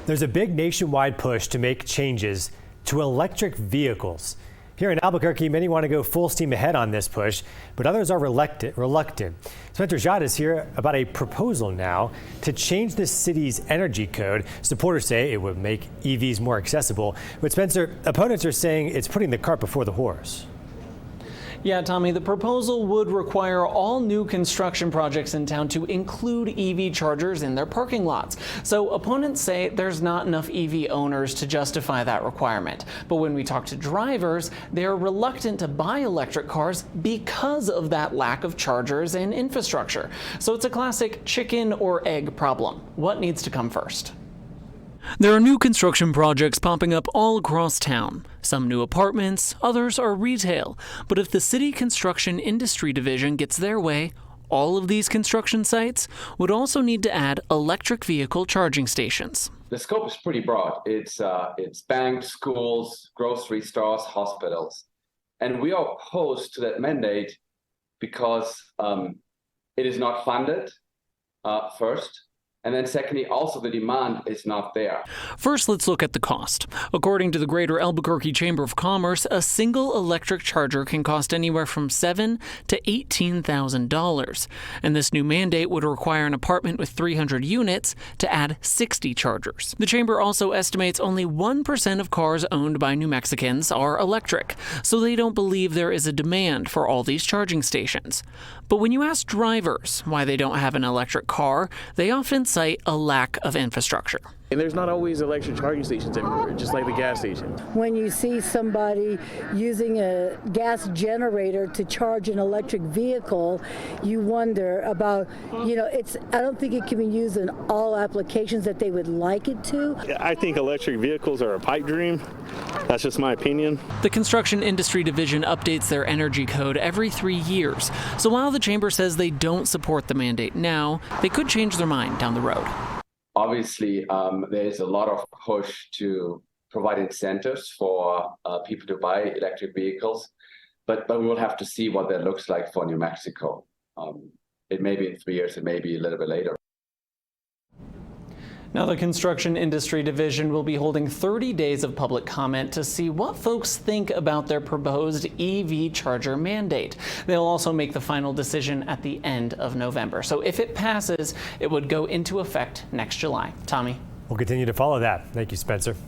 There's a big nationwide push to make changes to electric vehicles. Here in Albuquerque, many want to go full steam ahead on this push, but others are reluctant. Spencer Jod is here about a proposal now to change the city's energy code. Supporters say it would make EVs more accessible, but Spencer, opponents are saying it's putting the cart before the horse. Yeah, Tommy, the proposal would require all new construction projects in town to include EV chargers in their parking lots. So opponents say there's not enough EV owners to justify that requirement. But when we talk to drivers, they're reluctant to buy electric cars because of that lack of chargers and infrastructure. So it's a classic chicken or egg problem. What needs to come first? There are new construction projects popping up all across town. Some new apartments, others are retail. But if the City Construction Industry Division gets their way, all of these construction sites would also need to add electric vehicle charging stations. The scope is pretty broad. It's banks, schools, grocery stores, hospitals. And we are opposed to that mandate because it is not funded, first. And then secondly, also the demand is not there. First, let's look at the cost. According to the Greater Albuquerque Chamber of Commerce, a single electric charger can cost anywhere from $7,000 to $18,000. And this new mandate would require an apartment with 300 units to add 60 chargers. The chamber also estimates only 1% of cars owned by New Mexicans are electric, so they don't believe there is a demand for all these charging stations. But when you ask drivers why they don't have an electric car, they often cite a lack of infrastructure. And there's not always electric charging stations everywhere, just like the gas station. When you see somebody using a gas generator to charge an electric vehicle, you wonder about, I don't think it can be used in all applications that they would like it to. I think electric vehicles are a pipe dream. That's just my opinion. The Construction Industry Division updates their energy code every 3 years. So while the chamber says they don't support the mandate now, they could change their mind down the road. Obviously, there's a lot of push to provide incentives for people to buy electric vehicles, but we will have to see what that looks like for New Mexico. It may be in 3 years, it may be a little bit later. Now, the Construction Industry Division will be holding 30 days of public comment to see what folks think about their proposed EV charger mandate. They'll also make the final decision at the end of November. So if it passes, it would go into effect next July. Tommy? We'll continue to follow that. Thank you, Spencer.